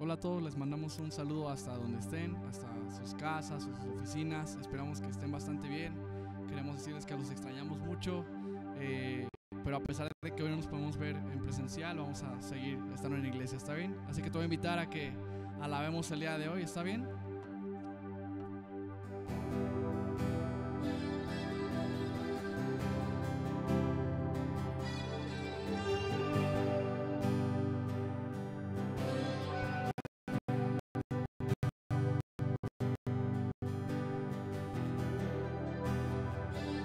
Hola a todos, les mandamos un saludo hasta donde estén, hasta sus casas, sus oficinas. Esperamos que estén bastante bien. Queremos decirles que los extrañamos mucho, pero a pesar de que hoy no nos podemos ver en presencial, vamos a seguir estando en la iglesia, ¿está bien? Así que te voy a invitar a que alabemos el día de hoy, ¿está bien?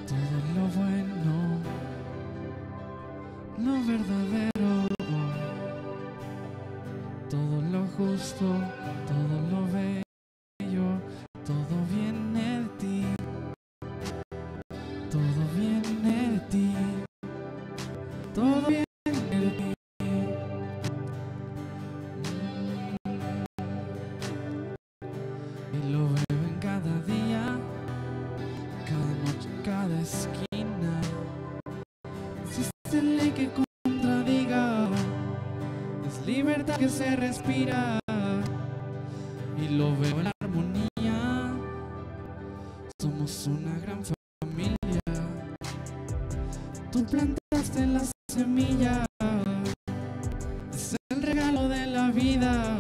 Todo lo bueno, lo verdadero, todo lo justo, todo lo bello, todo viene de ti, todo viene de ti, todo viene de ti. Y lo veo en cada día, cada noche, cada esquina. Existe ley que contradiga, es libertad que se respira. Y lo veo en armonía, somos una gran familia. Tú plantaste la semilla, es el regalo de la vida.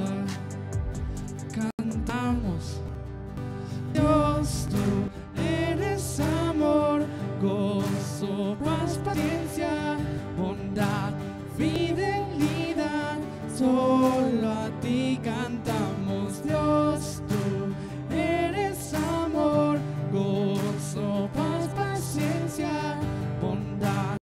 Cantamos, Dios, tú eres amor, gozo, paz, paciencia, bondad, fidelidad. Solo a ti cantamos, Dios, tú eres amor, gozo, paz, paciencia, bondad,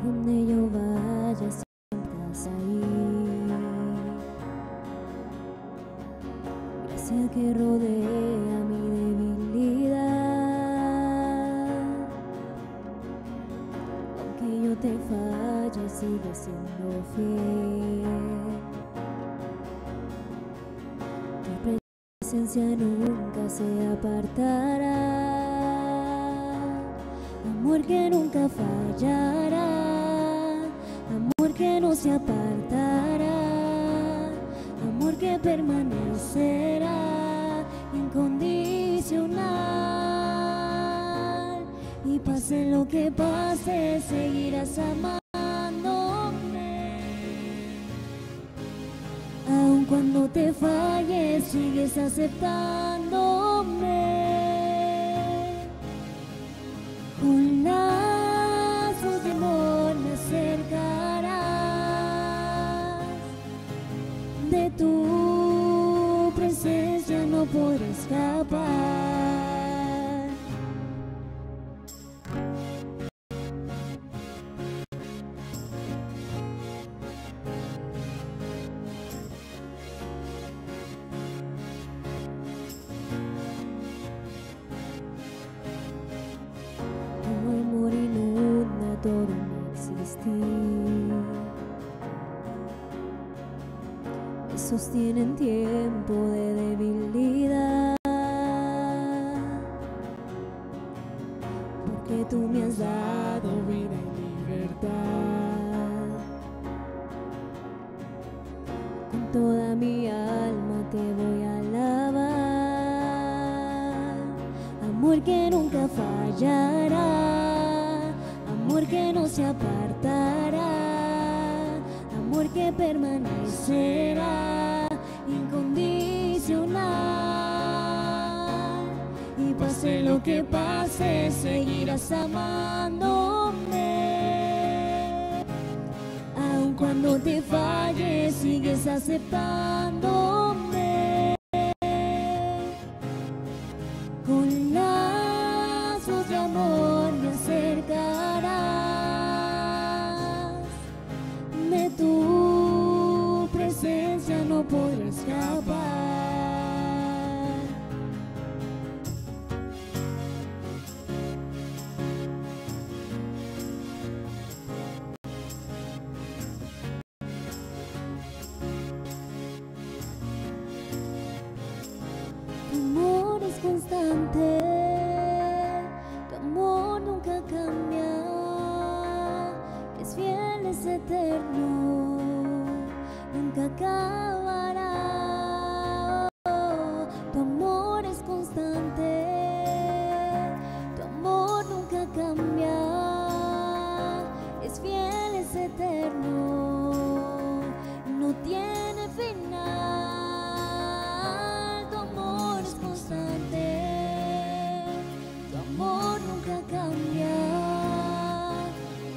Donde yo vaya siempre estás ahí. Gracia que rodea mi debilidad. Aunque yo te falle, sigues siendo fiel. Tu presencia nunca se apartará. Amor que nunca fallará, amor que no se apartará, amor que permanecerá incondicional. Y pase lo que pase, seguirás amándome. Aun cuando te falles, sigues aceptándome. Con lazos de amor me acercarás. De tu presencia no podré escapar. Todo mi existir me sostiene en tiempo de debilidad, porque tú me has dado vida y libertad. Con toda mi alma te voy a alabar, amor que nunca fallará, amor que no se apartará, amor que permanecerá incondicional. Y pase lo que pase, seguirás amándome. Aun cuando te falles, sigues aceptándome. Con lazos de amor me acercarás. De tu presencia no podré escapar. Tu amor es constante, tu amor nunca cambia, es fiel, es eterno, nunca acabará. Tu amor es constante, tu amor nunca cambia, es fiel, es eterno, no tiene final. Tu amor es constante, tu amor nunca cambia,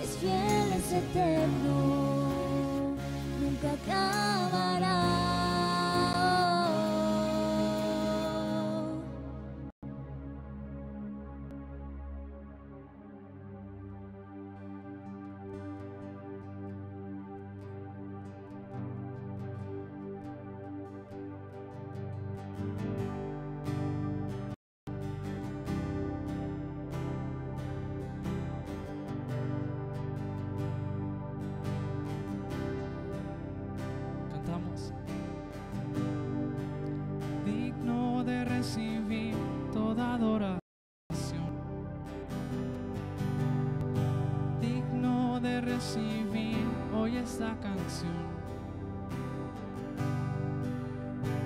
es fiel, es eterno, nunca acabará. Cantamos. Digno de recibir toda adoración, digno de recibir hoy esta canción,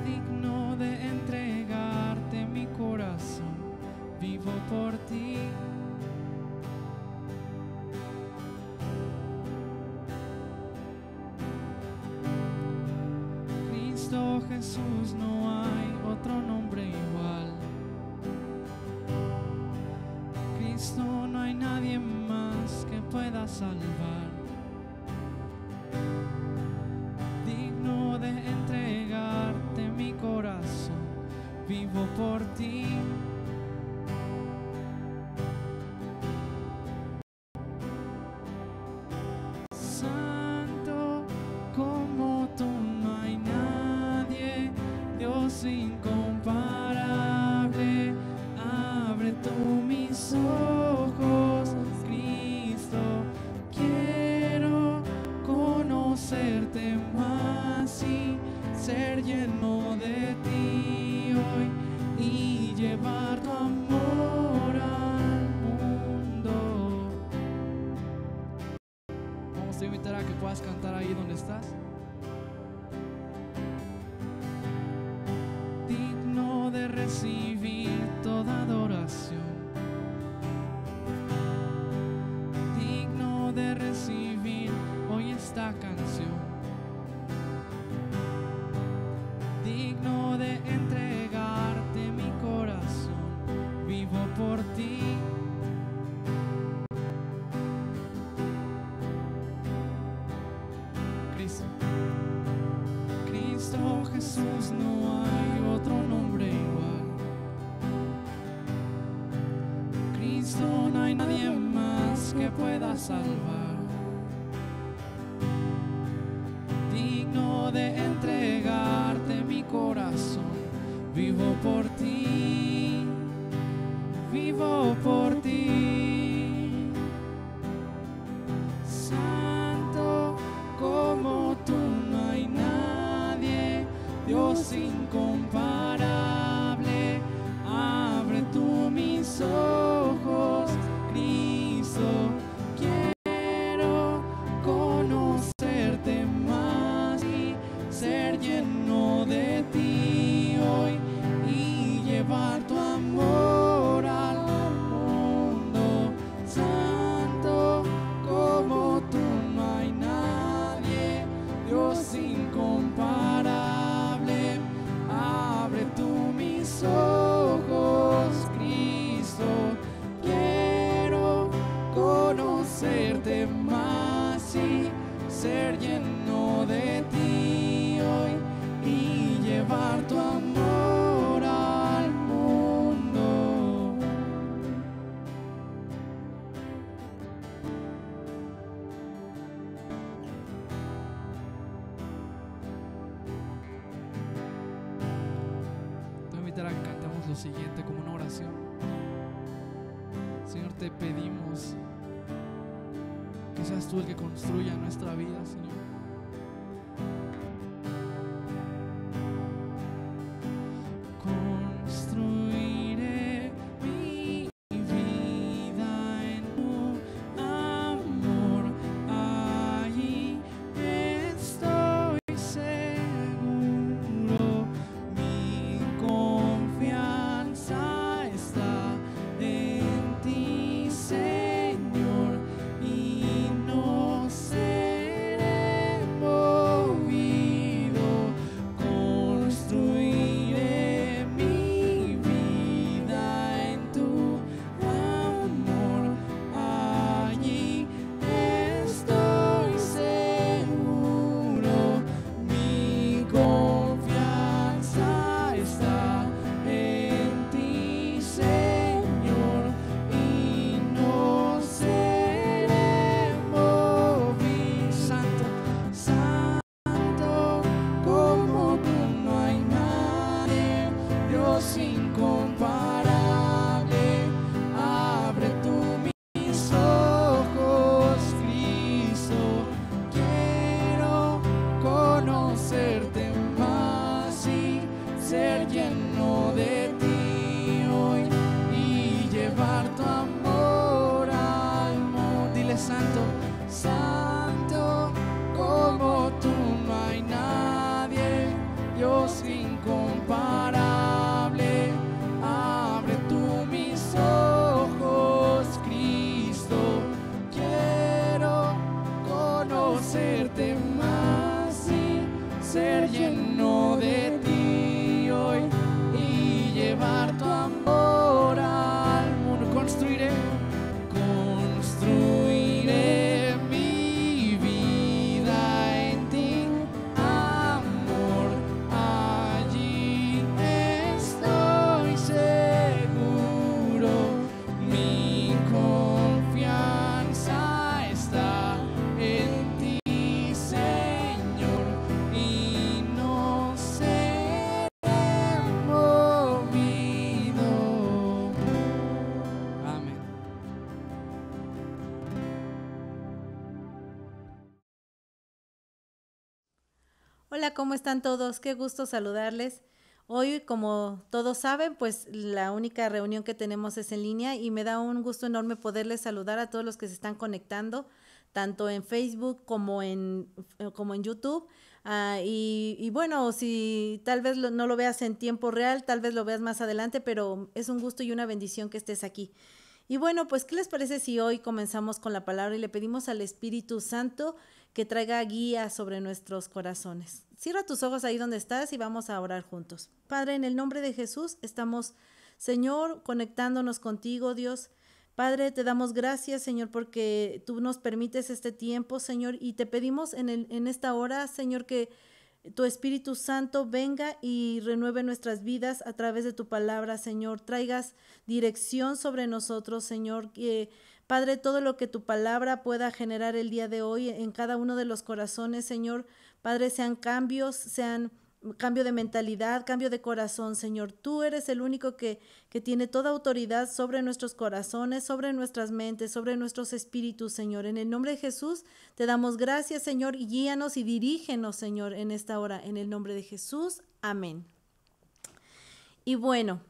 digno de entregarte mi corazón, vivo por ti. Cristo Jesús, no hay otro nombre igual. Cristo, no hay nadie más que pueda salvar. Digno de entregarte mi corazón, vivo por ti. voy a invitar a que puedas cantar ahí donde estás. Digno de recibir toda adoración, digno de recibir hoy esta canción, digno de entregarte mi corazón, vivo por ti. Cristo Jesús, no hay otro nombre igual. Cristo, no hay nadie más que pueda salvar. Digno de entregarte mi corazón, vivo por ti, vivo por ti. Santo como tú no hay nadie, Dios incomparable. Abre tú mis ojos, Cristo, quiero conocerte más y ser lleno de ti hoy y llevar tu amor al mundo. Santo como tú no hay nadie, Dios incomparable. Abre tú mis ojos, Cristo, quiero conocerte más y ser lleno de ti hoy y llevar tu amor al mundo. Te voy a invitar a que cantemos lo siguiente como una oración. Señor, te pedimos que seas tú el que construya nuestra vida, Señor. Construiré mi vida en tu amor, allí estoy seguro, mi confianza está en ti, Señor, y no seré movido. Construiré mi vida en tu amor, allí estoy seguro, mi confianza está en ti, Señor, y no seré movido. Santo, Santo, como tú no hay nadie, Dios incomparable. Abre tú mis ojos, Cristo, quiero conocerte más y ser lleno de ti hoy y llevar tu amor al mundo. Dile, Santo, Santo, como tú no hay nadie, Dios incomparable. Abre tú mis ojos, Cristo, quiero conocerte más y ser lleno de ti hoy y llevar tu amor al mundo. Construiré mi vida en ti, amor, allí estoy seguro, mi confianza está en ti, Señor, y no seré movido. Amén. Hola, ¿cómo están todos? Qué gusto saludarles. Hoy, como todos saben, pues la única reunión que tenemos es en línea y me da un gusto enorme poderles saludar a todos los que se están conectando, tanto en Facebook como en YouTube. Y bueno, si tal vez no lo veas en tiempo real, tal vez lo veas más adelante, pero es un gusto y una bendición que estés aquí. Y bueno, pues, ¿qué les parece si hoy comenzamos con la palabra y le pedimos al Espíritu Santo que traiga guía sobre nuestros corazones? Cierra tus ojos ahí donde estás y vamos a orar juntos. Padre, en el nombre de Jesús estamos, Señor, conectándonos contigo, Dios. Padre, te damos gracias, Señor, porque tú nos permites este tiempo, Señor, y te pedimos en esta hora, Señor, que tu Espíritu Santo venga y renueve nuestras vidas a través de tu palabra, Señor. Traigas dirección sobre nosotros, Señor. Padre, todo lo que tu palabra pueda generar el día de hoy en cada uno de los corazones, Señor. Padre, sean cambios, sean cambio de mentalidad, cambio de corazón, Señor. Tú eres el único que tiene toda autoridad sobre nuestros corazones, sobre nuestras mentes, sobre nuestros espíritus, Señor. En el nombre de Jesús te damos gracias, Señor, y guíanos y dirígenos, Señor, en esta hora. En el nombre de Jesús, amén. Y bueno,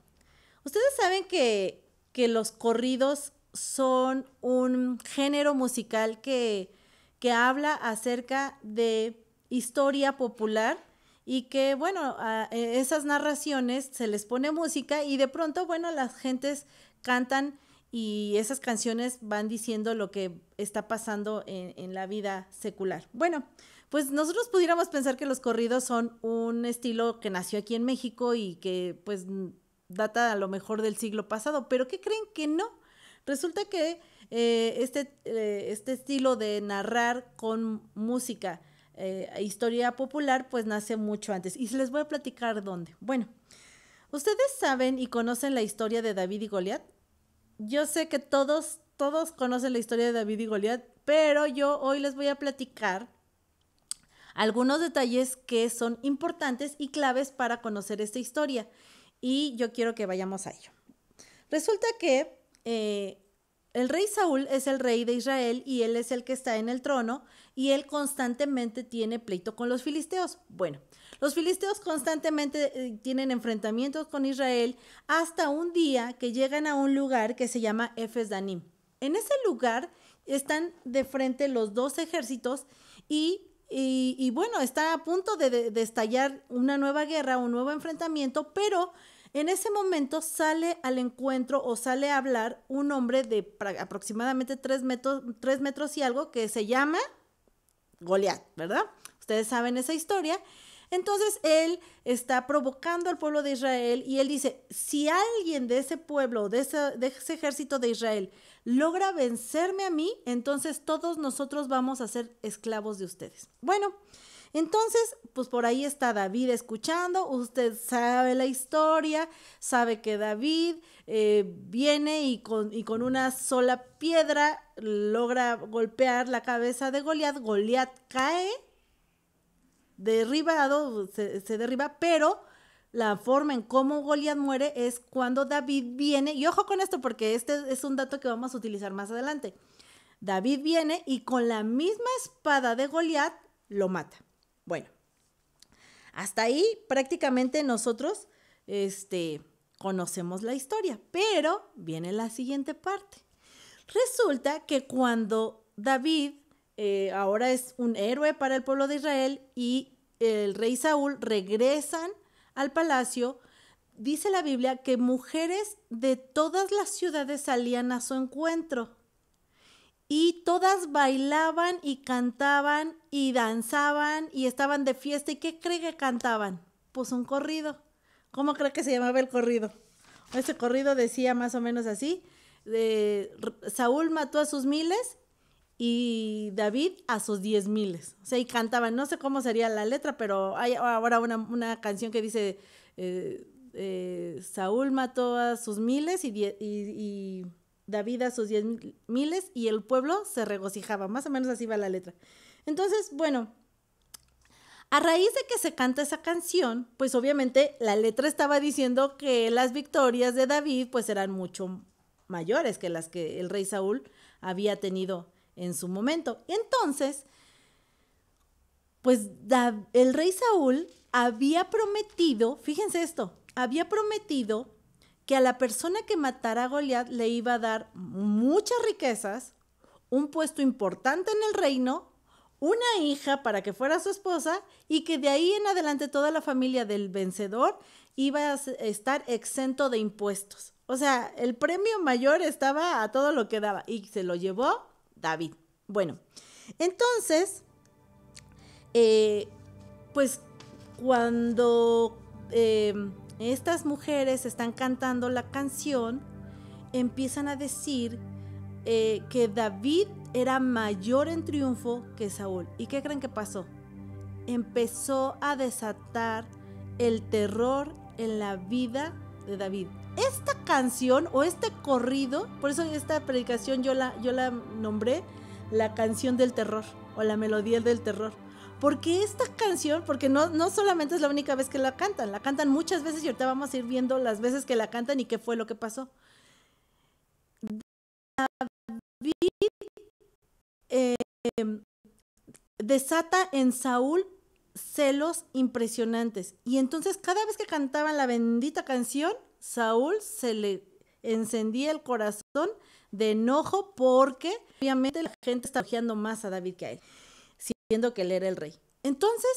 ustedes saben que los corridos son un género musical que habla acerca de historia popular, y que, bueno, a esas narraciones se les pone música y de pronto, bueno, las gentes cantan y esas canciones van diciendo lo que está pasando en la vida secular. Bueno, pues nosotros pudiéramos pensar que los corridos son un estilo que nació aquí en México y que pues data a lo mejor del siglo pasado, pero ¿qué creen que no? Resulta que este estilo de narrar con música, historia popular, pues nace mucho antes. Y les voy a platicar dónde. Bueno, ustedes saben y conocen la historia de David y Goliat. Yo sé que todos conocen la historia de David y Goliat, pero yo hoy les voy a platicar algunos detalles que son importantes y claves para conocer esta historia. Y yo quiero que vayamos a ello. Resulta que el rey Saúl es el rey de Israel y él es el que está en el trono y él constantemente tiene pleito con los filisteos. Bueno, los filisteos constantemente tienen enfrentamientos con Israel hasta un día que llegan a un lugar que se llama Efes Danim. En ese lugar están de frente los dos ejércitos y bueno, está a punto de estallar una nueva guerra, un nuevo enfrentamiento, pero en ese momento sale al encuentro o sale a hablar un hombre de aproximadamente 3 metros y algo que se llama Goliat, ¿verdad? Ustedes saben esa historia. Entonces él está provocando al pueblo de Israel y él dice, si alguien de ese pueblo, de ese ejército de Israel logra vencerme a mí, entonces todos nosotros vamos a ser esclavos de ustedes. Bueno, entonces, pues por ahí está David escuchando, usted sabe la historia, sabe que David viene y con una sola piedra logra golpear la cabeza de Goliat. Goliat cae derribado, se derriba, pero la forma en cómo Goliat muere es cuando David viene, y ojo con esto porque este es un dato que vamos a utilizar más adelante. David viene y con la misma espada de Goliat lo mata. Bueno, hasta ahí prácticamente nosotros conocemos la historia, pero viene la siguiente parte. Resulta que cuando David ahora es un héroe para el pueblo de Israel y el rey Saúl regresan al palacio, dice la Biblia que mujeres de todas las ciudades salían a su encuentro. Y todas bailaban y cantaban y danzaban y estaban de fiesta. ¿Y qué cree que cantaban? Pues un corrido. ¿Cómo cree que se llamaba el corrido? Ese corrido decía más o menos así. Saúl mató a sus 1000 y David a sus 10,000. O sea, y cantaban. No sé cómo sería la letra, pero hay ahora una canción que dice Saúl mató a sus 1000 y David a sus 10,000 y el pueblo se regocijaba, más o menos así va la letra. Entonces, bueno, a raíz de que se canta esa canción, pues obviamente la letra estaba diciendo que las victorias de David pues eran mucho mayores que las que el rey Saúl había tenido en su momento. Entonces, pues el rey Saúl había prometido, fíjense esto, había prometido que a la persona que matara a Goliat le iba a dar muchas riquezas un puesto importante en el reino, una hija para que fuera su esposa y que de ahí en adelante toda la familia del vencedor iba a estar exento de impuestos. O sea, el premio mayor estaba a todo lo que daba y se lo llevó David. Bueno, entonces, pues cuando estas mujeres están cantando la canción, empiezan a decir que David era mayor en triunfo que Saúl. ¿Y qué creen que pasó? Empezó a desatar el terror en la vida de David. Esta canción o este corrido, por eso esta predicación yo la nombré la canción del terror o la melodía del terror. Porque esta canción, porque no solamente es la única vez que la cantan muchas veces y ahorita vamos a ir viendo las veces que la cantan y qué fue lo que pasó. David desata en Saúl celos impresionantes y entonces cada vez que cantaban la bendita canción, Saúl se le encendía el corazón de enojo porque obviamente la gente está elogiando más a David que a él, siendo que él era el rey. Entonces,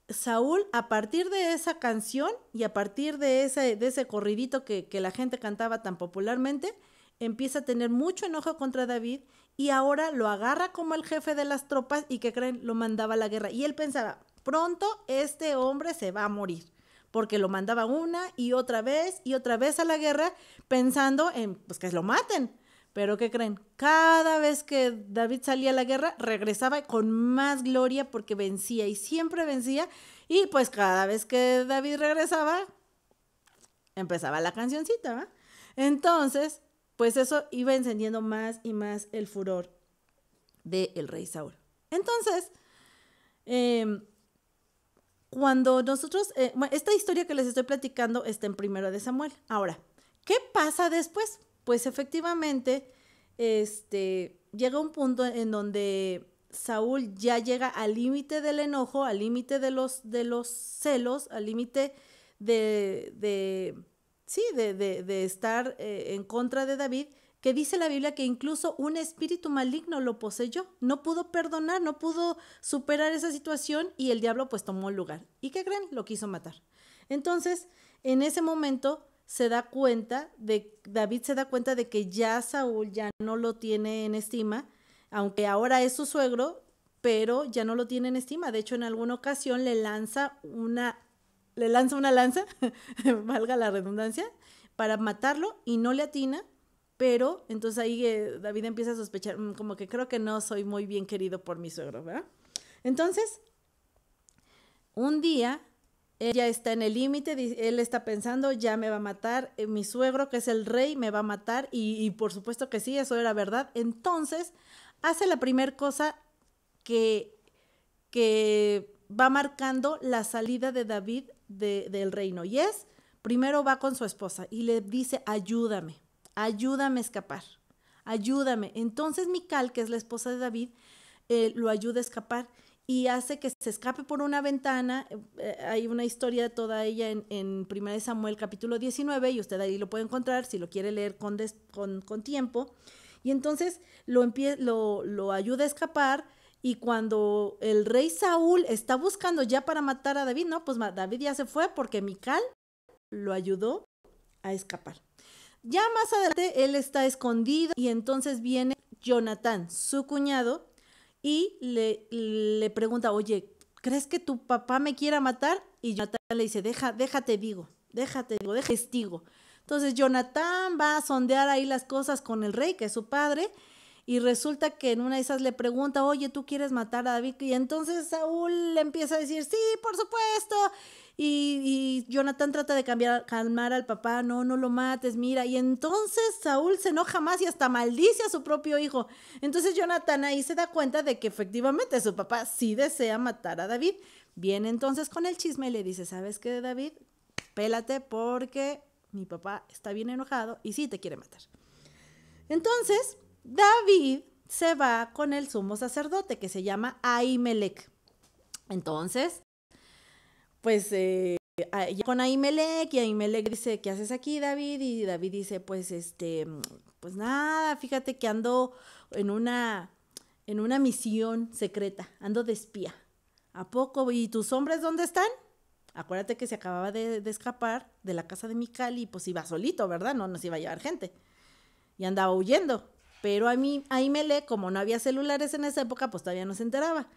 Saúl, a partir de esa canción y a partir de ese corridito que la gente cantaba tan popularmente, empieza a tener mucho enojo contra David y ahora lo agarra como el jefe de las tropas y, ¿qué creen? Lo mandaba a la guerra. Y él pensaba, pronto este hombre se va a morir, porque lo mandaba una y otra vez a la guerra pensando en pues, que lo maten. Pero ¿qué creen? Cada vez que David salía a la guerra, regresaba con más gloria porque vencía y siempre vencía. Y pues cada vez que David regresaba, empezaba la cancioncita, ¿va? Entonces, pues eso iba encendiendo más y más el furor del rey Saúl. Entonces, cuando nosotros, esta historia que les estoy platicando está en 1 de Samuel. Ahora, ¿qué pasa después? Pues efectivamente, llega un punto en donde Saúl ya llega al límite del enojo, al límite de los celos, al límite de estar en contra de David, que dice la Biblia que incluso un espíritu maligno lo poseyó. No pudo perdonar, no pudo superar esa situación y el diablo pues tomó el lugar. ¿Y qué creen? Lo quiso matar. Entonces, en ese momento David se da cuenta de que ya Saúl ya no lo tiene en estima, aunque ahora es su suegro, pero ya no lo tiene en estima. De hecho, en alguna ocasión le lanza una lanza, valga la redundancia, para matarlo y no le atina, pero entonces ahí David empieza a sospechar, como que creo que no soy muy bien querido por mi suegro, ¿verdad? Entonces, un día, ella está en el límite, él está pensando, ya me va a matar, mi suegro, que es el rey, me va a matar, y por supuesto que sí, eso era verdad. Entonces, hace la primera cosa que va marcando la salida de David del reino, y es, primero va con su esposa y le dice, ayúdame a escapar, ayúdame. Entonces Mical, que es la esposa de David, lo ayuda a escapar y hace que se escape por una ventana. Hay una historia toda ella en 1 Samuel capítulo 19 y usted ahí lo puede encontrar si lo quiere leer con tiempo. Y entonces lo ayuda a escapar. Y cuando el rey Saúl está buscando ya para matar a David, no, pues David ya se fue porque Mical lo ayudó a escapar. Ya más adelante él está escondido y entonces viene Jonatán, su cuñado, y le pregunta, oye, ¿crees que tu papá me quiera matar? Y Jonatán le dice, déjate digo, testigo. Entonces Jonatán va a sondear ahí las cosas con el rey, que es su padre, y resulta que en una de esas le pregunta, oye, ¿tú quieres matar a David? Y entonces Saúl le empieza a decir, sí, por supuesto. Y Jonatán trata de calmar al papá, no lo mates, mira. Y entonces Saúl se enoja más y hasta maldice a su propio hijo. Entonces Jonatán ahí se da cuenta de que efectivamente su papá sí desea matar a David. Viene entonces con el chisme y le dice, ¿sabes qué, David? Pélate porque mi papá está bien enojado y sí te quiere matar. Entonces David se va con el sumo sacerdote que se llama Ahimelech. Entonces, pues con Ahimelech, y Ahimelech dice, ¿qué haces aquí, David? Y David dice, pues Pues nada, fíjate que ando en una misión secreta, ando de espía. ¿A poco? ¿Y tus hombres dónde están? Acuérdate que se acababa de escapar de la casa de Mical y pues iba solito, ¿verdad? No nos iba a llevar gente. Y andaba huyendo. Pero Ahimelech, como no había celulares en esa época, pues todavía no se enteraba.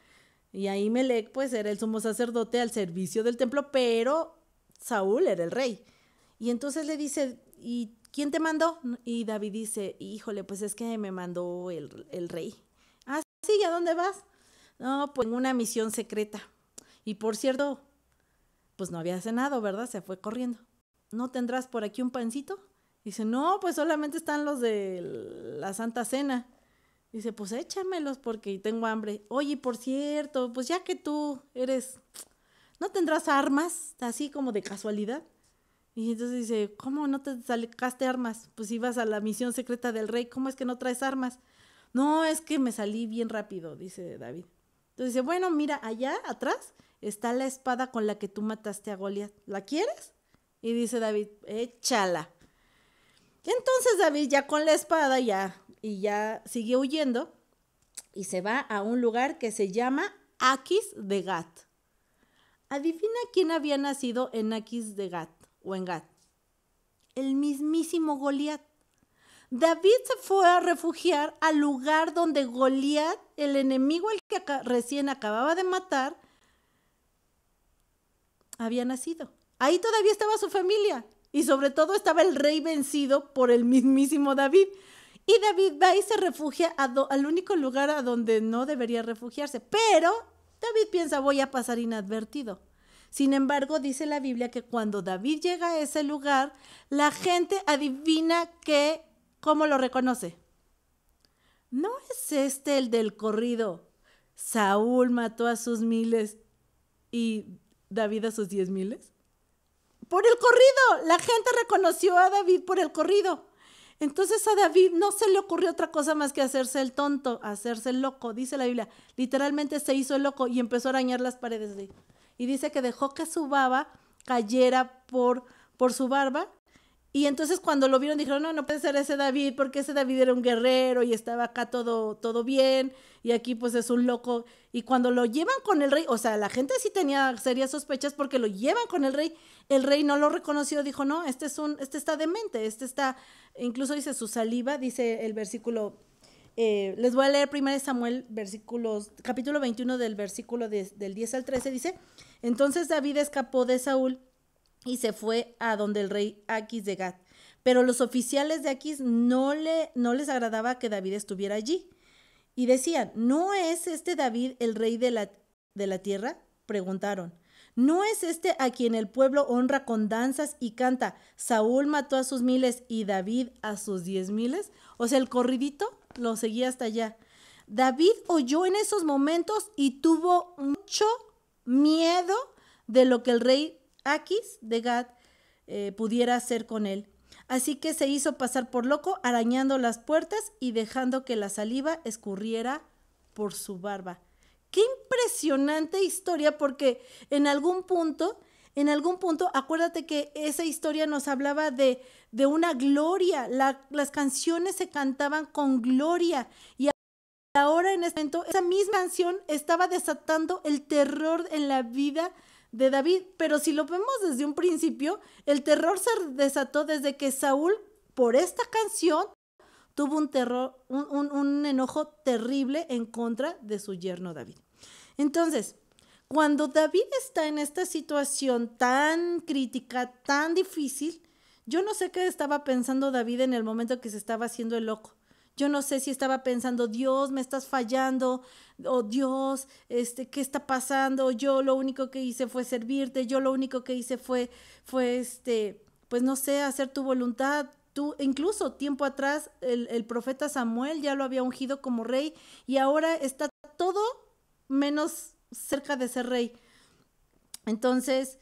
Y Ahimelech, pues era el sumo sacerdote al servicio del templo, pero Saúl era el rey. Y entonces le dice, ¿y quién te mandó? Y David dice, híjole, pues es que me mandó el rey. Ah, sí, ¿y a dónde vas? No, pues en una misión secreta. Y por cierto, pues no había cenado, ¿verdad? Se fue corriendo. ¿No tendrás por aquí un pancito? Dice, no, pues solamente están los de la Santa Cena. Dice, pues échamelos porque tengo hambre. Oye, por cierto, pues ya que tú ¿no tendrás armas? Así como de casualidad. Y entonces dice, ¿cómo no te sacaste armas? Pues ibas a la misión secreta del rey, ¿cómo es que no traes armas? No, es que me salí bien rápido, dice David. Entonces dice, bueno, mira, allá atrás está la espada con la que tú mataste a Goliat. ¿La quieres? Y dice David, échala. Y entonces David ya con la espada y ya sigue huyendo y se va a un lugar que se llama Aquis de Gat. Adivina quién había nacido en Aquis de Gat o en Gat. El mismísimo Goliat. David se fue a refugiar al lugar donde Goliat, el enemigo al que recién acababa de matar, había nacido. Ahí todavía estaba su familia. Y sobre todo estaba el rey vencido por el mismísimo David. Y David va y se refugia al único lugar a donde no debería refugiarse. Pero David piensa, voy a pasar inadvertido. Sin embargo, dice la Biblia que cuando David llega a ese lugar, la gente adivina ¿cómo lo reconoce? ¿No es este el del corrido? Saúl mató a sus miles y David a sus 10,000. Por el corrido, la gente reconoció a David por el corrido. Entonces a David no se le ocurrió otra cosa más que hacerse el tonto, hacerse el loco. Dice la Biblia, literalmente se hizo el loco y empezó a arañar las paredes. Y dice que dejó que su baba cayera por su barba. Y entonces cuando lo vieron dijeron, no puede ser ese David, porque ese David era un guerrero y estaba acá todo bien, y aquí pues es un loco. Y cuando lo llevan con el rey, o sea, la gente sí tenía serias sospechas porque lo llevan con el rey no lo reconoció, dijo, no, este está demente, incluso dice su saliva, dice el versículo, les voy a leer 1 Samuel, capítulo 21 del versículo del 10 al 13, dice, entonces David escapó de Saúl, y se fue a donde el rey Aquis de Gat. Pero los oficiales de Aquis no les agradaba que David estuviera allí. Y decían, ¿no es este David el rey de la tierra? Preguntaron. ¿No es este a quien el pueblo honra con danzas y canta? Saúl mató a sus miles y David a sus 10,000. O sea, el corridito lo seguía hasta allá. David oyó en esos momentos y tuvo mucho miedo de lo que el rey Aquis de Gat pudiera hacer con él. Así que se hizo pasar por loco, arañando las puertas y dejando que la saliva escurriera por su barba. Qué impresionante historia, porque en algún punto, acuérdate que esa historia nos hablaba de una gloria. Las canciones se cantaban con gloria y ahora en este momento esa misma canción estaba desatando el terror en la vida de David, pero si lo vemos desde un principio, el terror se desató desde que Saúl, por esta canción, tuvo un enojo terrible en contra de su yerno David. Entonces, cuando David está en esta situación tan crítica, tan difícil, yo no sé qué estaba pensando David en el momento que se estaba haciendo el loco. Yo no sé si estaba pensando, Dios, me estás fallando, o Dios, ¿qué está pasando? Yo lo único que hice fue servirte, yo lo único que hice fue pues no sé, hacer tu voluntad. Tú, incluso tiempo atrás, el profeta Samuel ya lo había ungido como rey y ahora está todo menos cerca de ser rey. Entonces,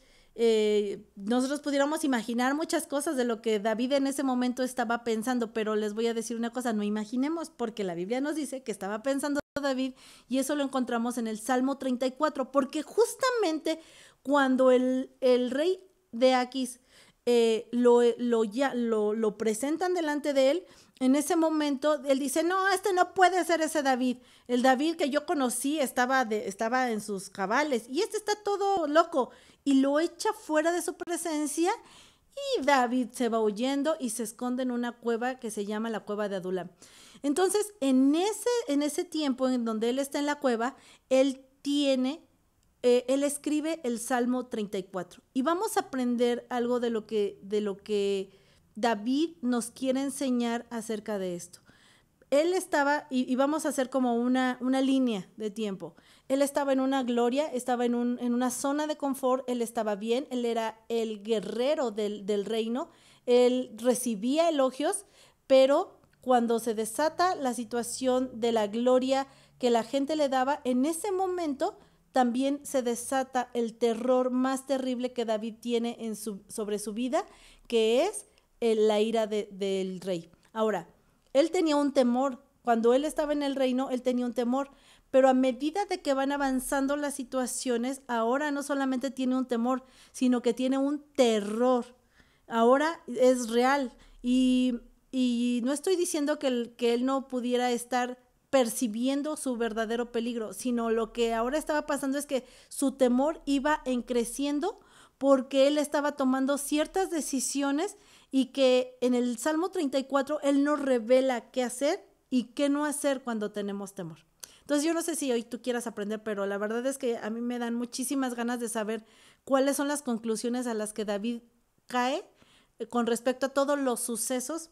nosotros pudiéramos imaginar muchas cosas de lo que David en ese momento estaba pensando, pero les voy a decir una cosa, no imaginemos, porque la Biblia nos dice que estaba pensando David y eso lo encontramos en el Salmo 34, porque justamente cuando el rey de Aquis lo presentan delante de él, en ese momento, él dice, no, este no puede ser ese David. El David que yo conocí estaba en sus cabales y este está todo loco. Y lo echa fuera de su presencia y David se va huyendo y se esconde en una cueva que se llama la cueva de Adulam. Entonces, en ese tiempo en donde él está en la cueva, él escribe el Salmo 34. Y vamos a aprender algo de lo que David nos quiere enseñar acerca de esto. Él estaba, y vamos a hacer como una línea de tiempo. Él estaba en una gloria, estaba en una zona de confort, él estaba bien, él era el guerrero del reino, él recibía elogios, pero cuando se desata la situación de la gloria que la gente le daba, en ese momento también se desata el terror más terrible que David tiene sobre su vida, que es la ira del rey. Ahora, él tenía un temor. Cuando él estaba en el reino, él tenía un temor. Pero a medida de que van avanzando las situaciones, ahora no solamente tiene un temor, sino que tiene un terror. Ahora es real. Y no estoy diciendo que él no pudiera estar percibiendo su verdadero peligro, sino lo que ahora estaba pasando es que su temor iba creciendo porque él estaba tomando ciertas decisiones y que en el Salmo 34 él nos revela qué hacer y qué no hacer cuando tenemos temor. Entonces yo no sé si hoy tú quieras aprender, pero la verdad es que a mí me dan muchísimas ganas de saber cuáles son las conclusiones a las que David cae con respecto a todos los sucesos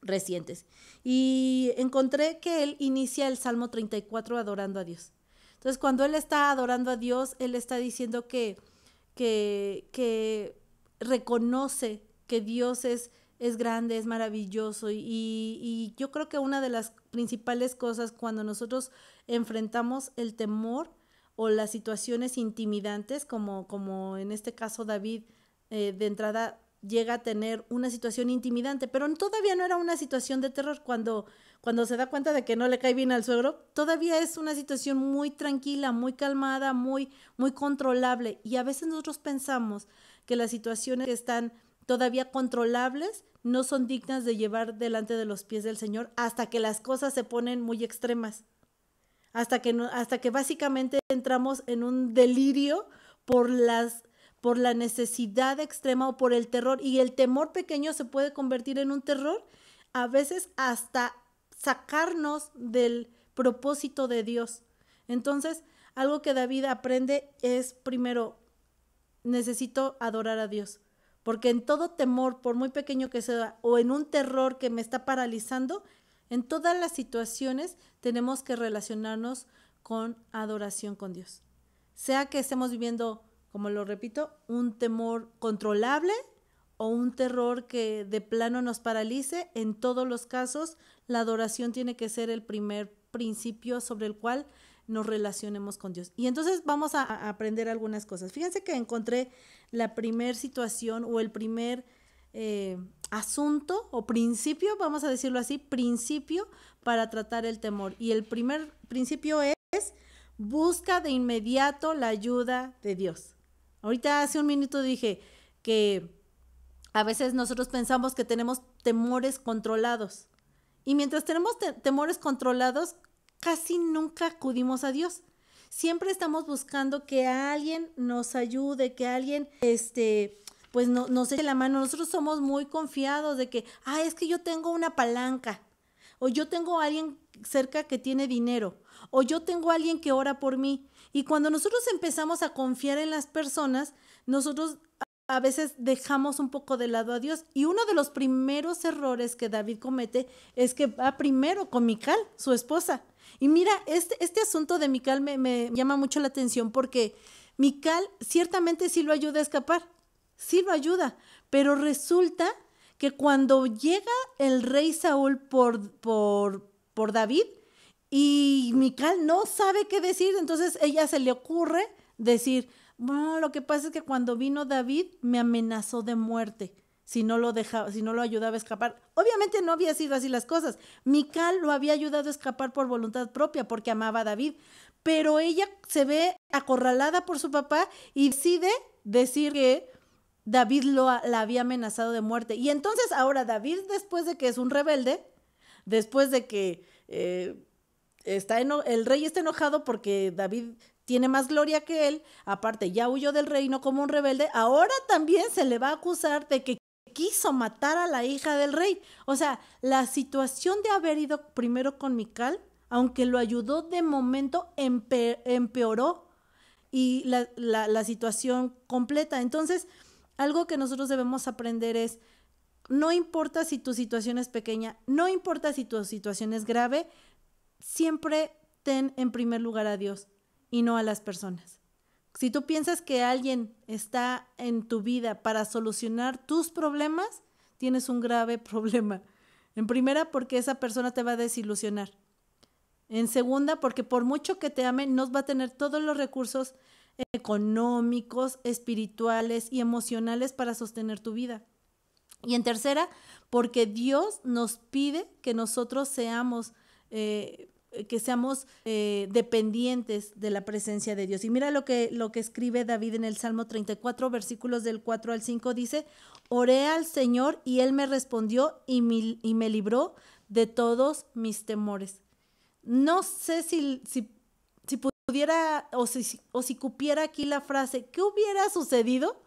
recientes. Y encontré que él inicia el Salmo 34 adorando a Dios. Entonces cuando él está adorando a Dios, él está diciendo que reconoce que Dios es grande, es maravilloso y yo creo que una de las principales cosas cuando nosotros enfrentamos el temor o las situaciones intimidantes, como en este caso David de entrada llega a tener una situación intimidante, pero todavía no era una situación de terror. Cuando se da cuenta de que no le cae bien al suegro, todavía es una situación muy tranquila, muy calmada, muy, muy controlable. Y a veces nosotros pensamos que las situaciones que están todavía controlables no son dignas de llevar delante de los pies del Señor hasta que las cosas se ponen muy extremas, hasta que básicamente entramos en un delirio por la necesidad extrema o por el terror, y el temor pequeño se puede convertir en un terror, a veces hasta sacarnos del propósito de Dios. Entonces, algo que David aprende es, primero, necesito adorar a Dios, porque en todo temor, por muy pequeño que sea, o en un terror que me está paralizando, en todas las situaciones tenemos que relacionarnos con adoración con Dios. Sea que estemos viviendo, como lo repito, un temor controlable o un terror que de plano nos paralice, en todos los casos la adoración tiene que ser el primer principio sobre el cual nos relacionemos con Dios. Y entonces vamos a aprender algunas cosas. Fíjense que encontré la primer situación o el primer asunto o principio, vamos a decirlo así, principio para tratar el temor. Y el primer principio es: busca de inmediato la ayuda de Dios. Ahorita hace un minuto dije que a veces nosotros pensamos que tenemos temores controlados. Y mientras tenemos temores controlados, casi nunca acudimos a Dios. Siempre estamos buscando que alguien nos ayude, que alguien pues nos eche la mano. Nosotros somos muy confiados de que, es que yo tengo una palanca, o yo tengo a alguien cerca que tiene dinero, o yo tengo a alguien que ora por mí. Y cuando nosotros empezamos a confiar en las personas, nosotros a veces dejamos un poco de lado a Dios. Y uno de los primeros errores que David comete es que va primero con Mical, su esposa. Y mira, este asunto de Mical me llama mucho la atención, porque Mical ciertamente sí lo ayuda a escapar, sí lo ayuda, pero resulta que cuando llega el rey Saúl por David, y Mical no sabe qué decir, entonces ella se le ocurre decir: bueno, lo que pasa es que cuando vino David me amenazó de muerte si no lo ayudaba a escapar. Obviamente no había sido así las cosas. Mical lo había ayudado a escapar por voluntad propia porque amaba a David, pero ella se ve acorralada por su papá y decide decir que David la había amenazado de muerte. Y entonces ahora David, después de que es un rebelde, después de que el rey está enojado porque David tiene más gloria que él, aparte ya huyó del reino como un rebelde, ahora también se le va a acusar de que quiso matar a la hija del rey. O sea, la situación de haber ido primero con Mical, aunque lo ayudó de momento, empeoró y la situación completa. Entonces, algo que nosotros debemos aprender es, no importa si tu situación es pequeña, no importa si tu situación es grave, siempre ten en primer lugar a Dios y no a las personas. Si tú piensas que alguien está en tu vida para solucionar tus problemas, tienes un grave problema. En primera, porque esa persona te va a desilusionar. En segunda, porque por mucho que te ame, no va a tener todos los recursos económicos, espirituales y emocionales para sostener tu vida. Y en tercera, porque Dios nos pide que nosotros seamos dependientes de la presencia de Dios. Y mira lo que escribe David en el Salmo 34, versículos del 4 al 5, dice: oré al Señor y Él me respondió y me libró de todos mis temores. No sé si pudiera o si cupiera aquí la frase, ¿qué hubiera sucedido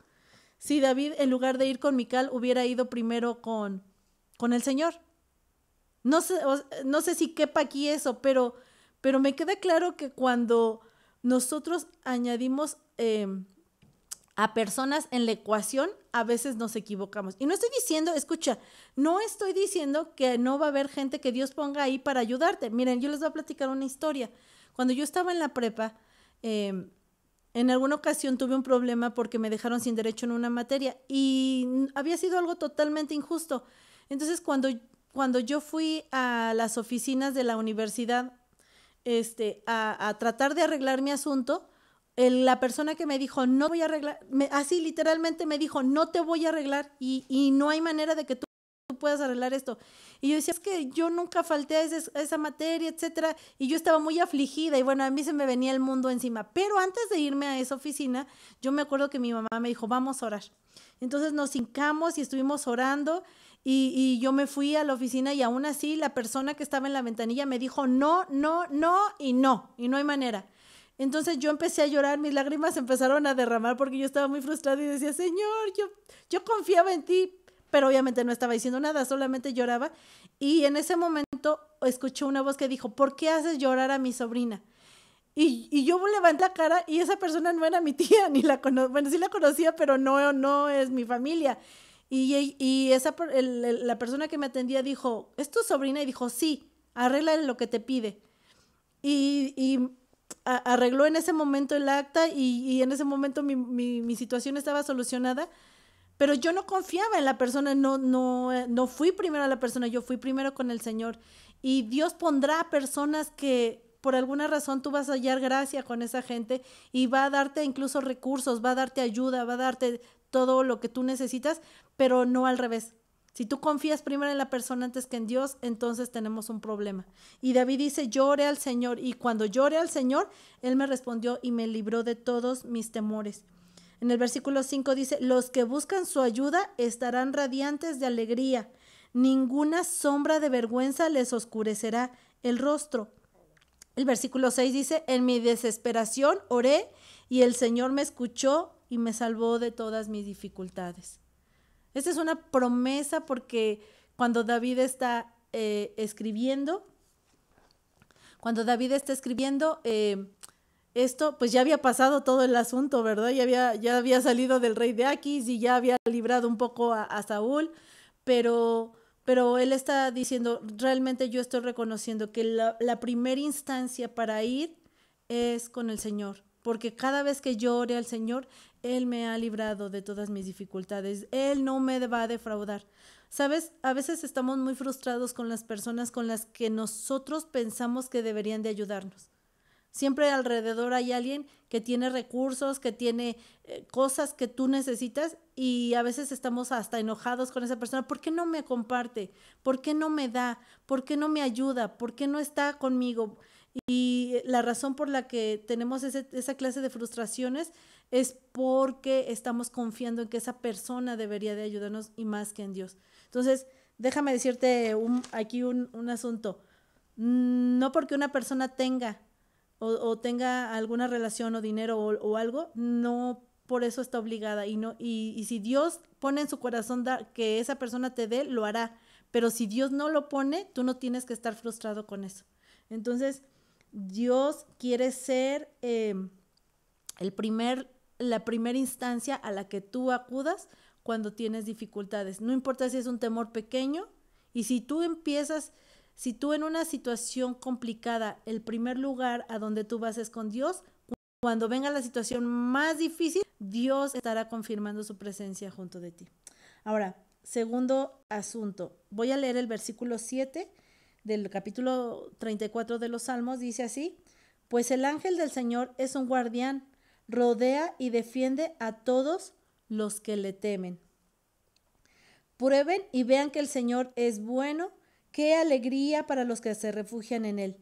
si David, en lugar de ir con Mical, hubiera ido primero con el Señor? No sé si quepa aquí eso, pero me queda claro que cuando nosotros añadimos a personas en la ecuación, a veces nos equivocamos. Y no estoy diciendo, escucha, no estoy diciendo que no va a haber gente que Dios ponga ahí para ayudarte. Miren, yo les voy a platicar una historia. Cuando yo estaba en la prepa, en alguna ocasión tuve un problema porque me dejaron sin derecho en una materia y había sido algo totalmente injusto. Entonces, cuando yo fui a las oficinas de la universidad a tratar de arreglar mi asunto, la persona que me dijo, no voy a arreglar, así literalmente me dijo, no te voy a arreglar y no hay manera de que tú puedas arreglar esto. Y yo decía, es que yo nunca falté a esa materia, etcétera, y yo estaba muy afligida y bueno, a mí se me venía el mundo encima. Pero antes de irme a esa oficina, yo me acuerdo que mi mamá me dijo, vamos a orar. Entonces nos hincamos y estuvimos orando y yo me fui a la oficina y aún así la persona que estaba en la ventanilla me dijo, no, no, no y no hay manera. Entonces yo empecé a llorar, mis lágrimas empezaron a derramar porque yo estaba muy frustrada y decía, Señor, yo confiaba en ti, pero obviamente no estaba diciendo nada, solamente lloraba. Y en ese momento escuché una voz que dijo, ¿por qué haces llorar a mi sobrina? Y yo levanté la cara y esa persona no era mi tía, ni la bueno, sí la conocía, pero no es mi familia. Y la persona que me atendía dijo, ¿es tu sobrina? Y dijo, sí, arréglale lo que te pide. Y arregló en ese momento el acta y en ese momento mi situación estaba solucionada, pero yo no confiaba en la persona, no fui primero a la persona, yo fui primero con el Señor. Y Dios pondrá personas que por alguna razón tú vas a hallar gracia con esa gente y va a darte incluso recursos, va a darte ayuda, va a darte todo lo que tú necesitas, pero no al revés. Si tú confías primero en la persona antes que en Dios, entonces tenemos un problema. Y David dice, yo oré al Señor, y cuando yo oré al Señor, Él me respondió y me libró de todos mis temores. En el versículo 5 dice, los que buscan su ayuda estarán radiantes de alegría. Ninguna sombra de vergüenza les oscurecerá el rostro. El versículo 6 dice, en mi desesperación oré y el Señor me escuchó y me salvó de todas mis dificultades. Esta es una promesa porque cuando David está escribiendo, esto, pues ya había pasado todo el asunto, ¿verdad? Ya había salido del rey de Aquis y ya había librado un poco a Saúl, pero él está diciendo, realmente yo estoy reconociendo que la primera instancia para ir es con el Señor, porque cada vez que yo ore al Señor, Él me ha librado de todas mis dificultades, Él no me va a defraudar. ¿Sabes? A veces estamos muy frustrados con las personas con las que nosotros pensamos que deberían de ayudarnos. Siempre alrededor hay alguien que tiene recursos, que tiene cosas que tú necesitas y a veces estamos hasta enojados con esa persona. ¿Por qué no me comparte? ¿Por qué no me da? ¿Por qué no me ayuda? ¿Por qué no está conmigo? Y la razón por la que tenemos esa clase de frustraciones es porque estamos confiando en que esa persona debería de ayudarnos y más que en Dios. Entonces, déjame decirte aquí un asunto. No porque una persona tenga o tenga alguna relación o dinero o algo, no por eso está obligada. Y si Dios pone en su corazón que esa persona te dé, lo hará. Pero si Dios no lo pone, tú no tienes que estar frustrado con eso. Entonces, Dios quiere ser la primera instancia a la que tú acudas cuando tienes dificultades. No importa si es un temor pequeño, y si tú en una situación complicada, el primer lugar a donde tú vas es con Dios, cuando venga la situación más difícil, Dios estará confirmando su presencia junto de ti. Ahora, segundo asunto, voy a leer el versículo 7 del capítulo 34 de los Salmos, dice así: pues el ángel del Señor es un guardián, rodea y defiende a todos los que le temen. Prueben y vean que el Señor es bueno, qué alegría para los que se refugian en él.